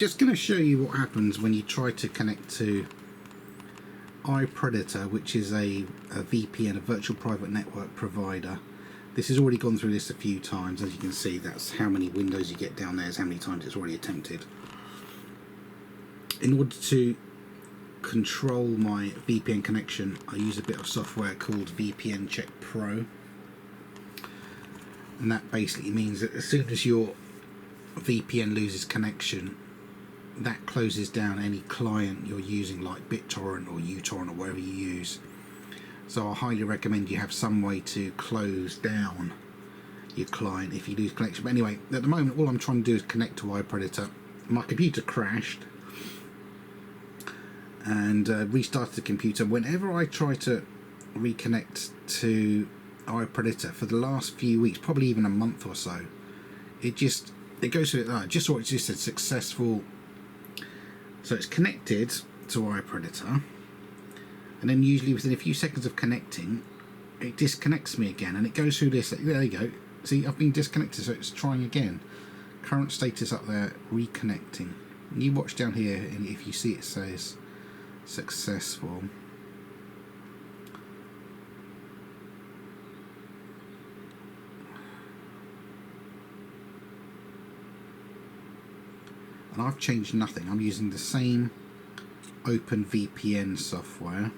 Just going to show you what happens when you try to connect to Ipredator, which is a VPN, a virtual private network provider. This has already gone through this a few times. As you can see, that's how many windows you get down there, is how many times it's already attempted. In order to control my VPN connection, I use a bit of software called VPN Check Pro, and that basically means that as soon as your VPN loses connection, that closes down any client you're using, like BitTorrent or uTorrent or whatever you use. So I highly recommend you have some way to close down your client if you lose connection. But anyway, at the moment all I'm trying to do is connect to Ipredator. My computer crashed and restarted the computer. Whenever I try to reconnect to Ipredator for the last few weeks, probably even a month or so, it goes through it. Just saw it just said successful. So it's connected to Ipredator, and then usually within a few seconds of connecting, it disconnects me again, and it goes through this. There you go. See, I've been disconnected, so it's trying again. Current status up there, reconnecting. You watch down here, and if you see it says successful. And I've changed nothing. I'm using the same OpenVPN software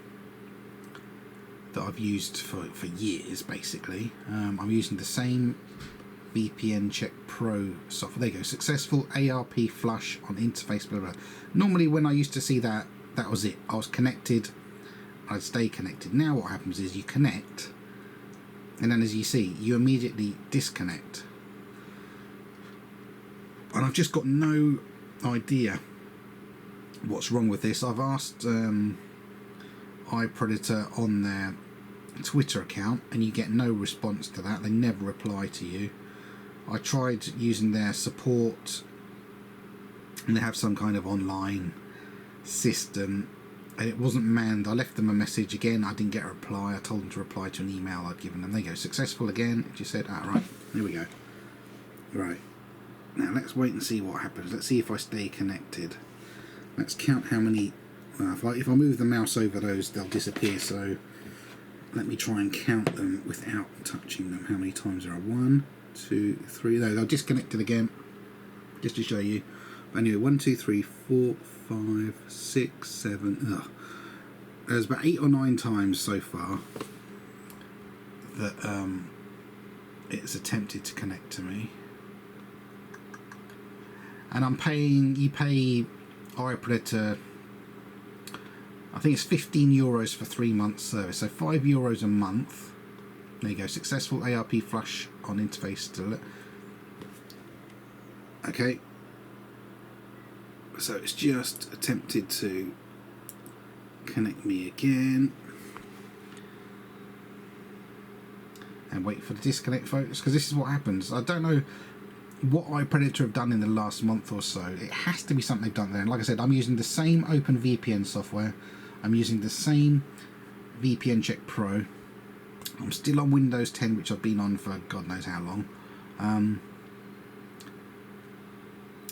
that I've used for years, basically. I'm using the same VPN Check Pro software. There you go. Successful ARP flush on interface, blah, blah. Normally when I used to see that, that was it. I was connected, I'd stay connected. Now what happens is you connect, and then as you see, you immediately disconnect. And I've just got no idea what's wrong with this. I've asked Ipredator on their Twitter account, and you get no response to that. They never reply to you. I tried using their support, and they have some kind of online system, and it wasn't manned. I left them a message again. I didn't get a reply. I told them to reply to an email I'd given them. They go successful again. It just said, right, here we go. Right. Now let's wait and see what happens. Let's see if I stay connected. Let's count how many. If I move the mouse over those, they'll disappear. So let me try and count them without touching them. How many times there are? 1, 2, 3. No, they'll disconnected again. Just to show you. Anyway, 1, 2, 3, 4, 5, 6, 7. Ugh. There's about 8 or 9 times so far that it's attempted to connect to me. And I'm paying, you pay Ipredator, I think it's €15 for 3 months service, so €5 a month. There you go, successful ARP flush on interface still. Okay, so it's just attempted to connect me again. And wait for the disconnect, folks, because this is what happens. I don't know what Ipredator have done in the last month or so. It has to be something they've done there. And like I said, I'm using the same OpenVPN software. I'm using the same VPN Check Pro. I'm still on Windows 10, which I've been on for God knows how long.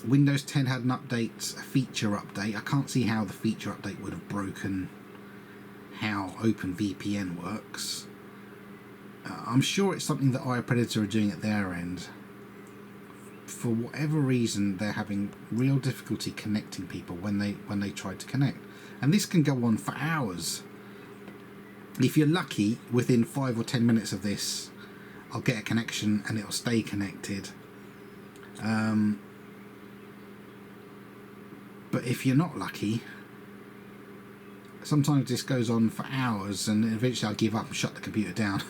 Windows 10 had an update, a feature update. I can't see how the feature update would have broken how OpenVPN works. I'm sure it's something that Ipredator are doing at their end. For whatever reason, they're having real difficulty connecting people when they try to connect, and this can go on for hours. If you're lucky, within 5 or 10 minutes of this, I'll get a connection and it'll stay connected. But if you're not lucky, sometimes this goes on for hours, and eventually I'll give up and shut the computer down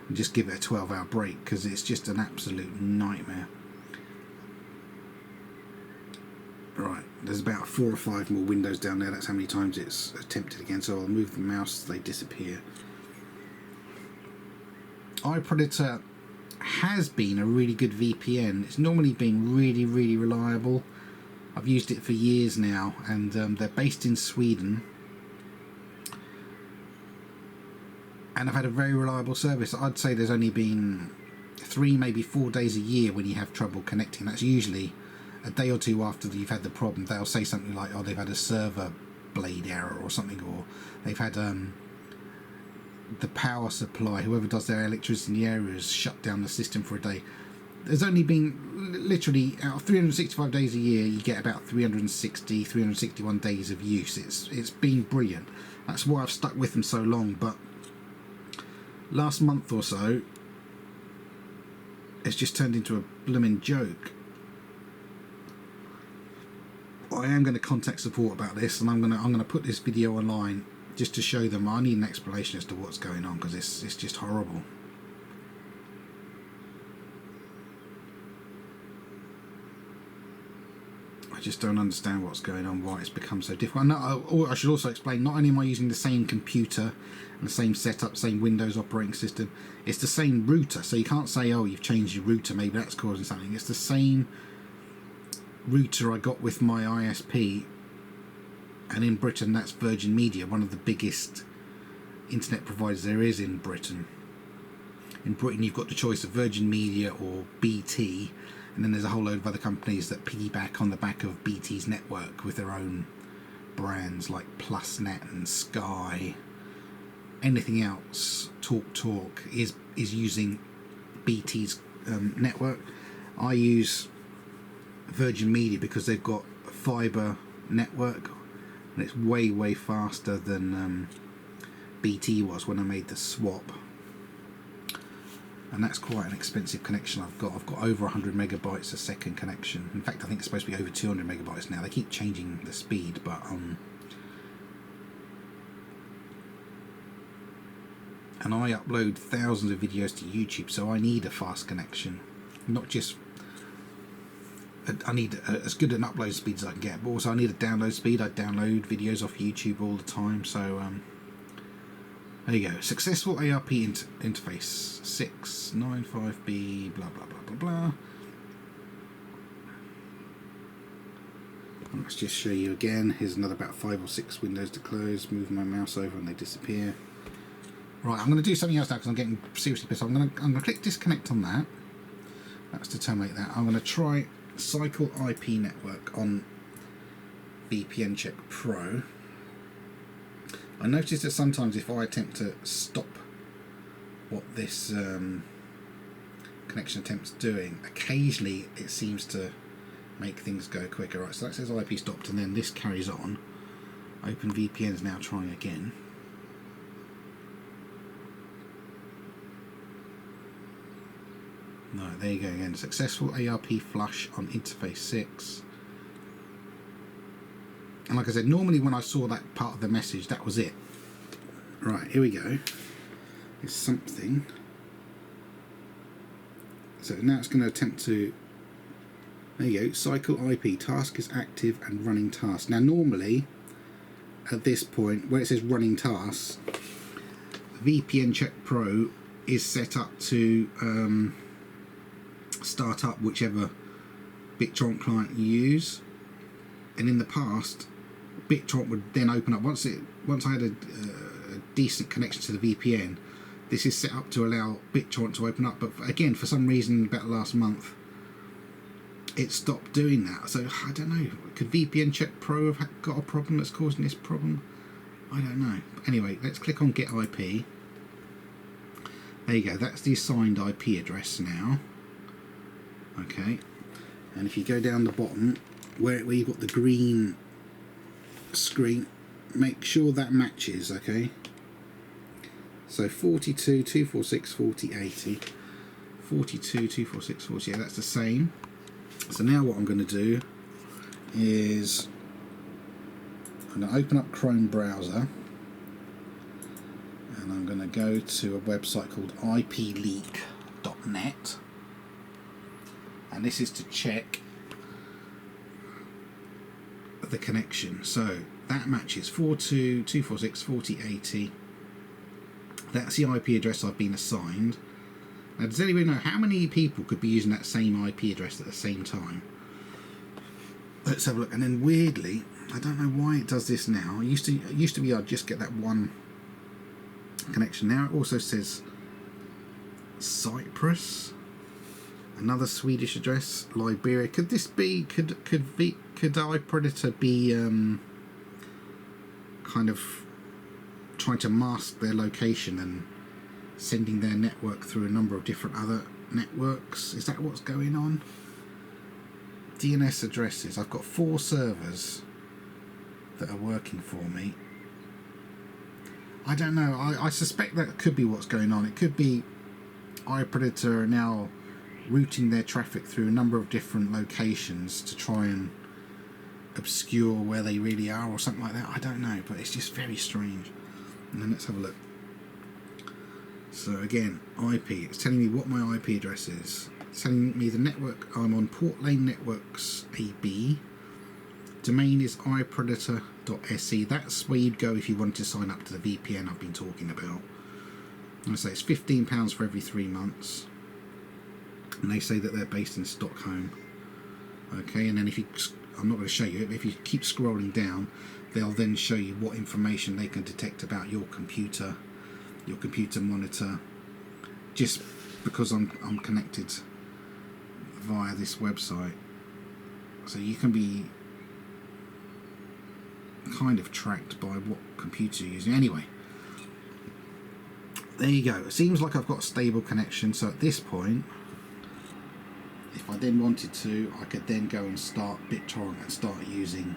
and just give it a 12-hour break, because it's just an absolute nightmare. Right, there's about 4 or 5 more windows down there. That's how many times it's attempted again. So I'll move the mouse, they disappear. Ipredator has been a really good VPN. It's normally been really, really reliable. I've used it for years now, and they're based in Sweden. And I've had a very reliable service. I'd say there's only been 3, maybe 4 days a year when you have trouble connecting. That's usually a day or two after you've had the problem, they'll say something like, oh, they've had a server blade error or something, or they've had the power supply, whoever does their electricity in the area has shut down the system for a day. There's only been literally, out of 365 days a year, you get about 361 days of use. It's been brilliant. That's why I've stuck with them so long. But last month or so, it's just turned into a blooming joke. I am going to contact support about this, and I'm going to put this video online just to show them. I need an explanation as to what's going on, because it's just horrible. I just don't understand what's going on, why it's become so difficult. And I should also explain, not only am I using the same computer and the same setup, same Windows operating system, it's the same router. So you can't say, oh, you've changed your router, maybe that's causing something. It's the same router I got with my ISP, and in Britain that's Virgin Media, one of the biggest internet providers there is in Britain. In Britain you've got the choice of Virgin Media or BT, and then there's a whole load of other companies that piggyback on the back of BT's network with their own brands like PlusNet and Sky. Anything else, TalkTalk, is using BT's network. I use Virgin Media because they've got a fibre network, and it's way faster than BT was when I made the swap. And that's quite an expensive connection I've got. I've got over 100 megabytes a second connection. In fact, I think it's supposed to be over 200 megabytes now. They keep changing the speed, but and I upload thousands of videos to YouTube, so I need a fast connection. Not just I need as good an upload speed as I can get, but also I need a download speed. I download videos off YouTube all the time, so there you go. Successful ARP interface 695B blah blah blah blah blah. And let's just show you again. Here's another about 5 or 6 windows to close. Move my mouse over and they disappear. Right, I'm going to do something else now because I'm getting seriously pissed off. I'm going to click disconnect on that. That's to terminate that. I'm going to try Cycle IP network on VPN Check Pro. I noticed that sometimes if I attempt to stop what this connection attempt's doing, occasionally it seems to make things go quicker. Right, so that says IP stopped, and then this carries on. Open VPN is now trying again. No, there you go again. Successful ARP flush on interface 6. And like I said, normally when I saw that part of the message, that was it. Right, here we go. It's something. So now it's going to attempt to... There you go. Cycle IP. Task is active and running task. Now normally, at this point, where it says running tasks, VPN Check Pro is set up to start up whichever BitTorrent client you use. And in the past, BitTorrent would then open up once I had a decent connection to the VPN. This is set up to allow BitTorrent to open up, but again, for some reason, about last month, it stopped doing that. So I don't know. Could VPN Check Pro have got a problem that's causing this problem? I don't know. Anyway, let's click on Get IP. There you go. That's the assigned IP address now. Okay, and if you go down the bottom where you've got the green screen, make sure that matches. Okay, so 42.246.40.80, 42.246.40.80, that's the same. So now what I'm going to do is I'm going to open up Chrome browser, and I'm going to go to a website called ipleak.net. And this is to check the connection. So that matches 42.246.40.80. That's the IP address I've been assigned. Now, does anybody know how many people could be using that same IP address at the same time? Let's have a look. And then weirdly, I don't know why it does this now. It used to be I'd just get that one connection. Now it also says Cyprus. Another Swedish address, Liberia. Could this be? Could Ipredator be kind of trying to mask their location and sending their network through a number of different other networks? Is that what's going on? DNS addresses. I've got 4 servers that are working for me. I don't know. I suspect that could be what's going on. It could be Ipredator are now routing their traffic through a number of different locations to try and obscure where they really are or something like that. I don't know, but it's just very strange. And then let's have a look. So again, IP. It's telling me what my IP address is. It's telling me the network. I'm on Port Lane Networks AB. Domain is ipredator.se. That's where you'd go if you wanted to sign up to the VPN I've been talking about. And I say it's £15 for every 3 months. And they say that they're based in Stockholm. Okay, and then if you, I'm not going to show you it, but if you keep scrolling down, they'll then show you what information they can detect about your computer monitor, just because I'm connected via this website. So you can be kind of tracked by what computer you're using. Anyway, there you go. It seems like I've got a stable connection, so at this point, if I then wanted to, I could then go and start BitTorrent and start using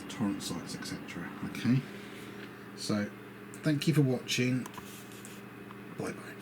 torrent sites, etc. Okay, so thank you for watching. Bye bye.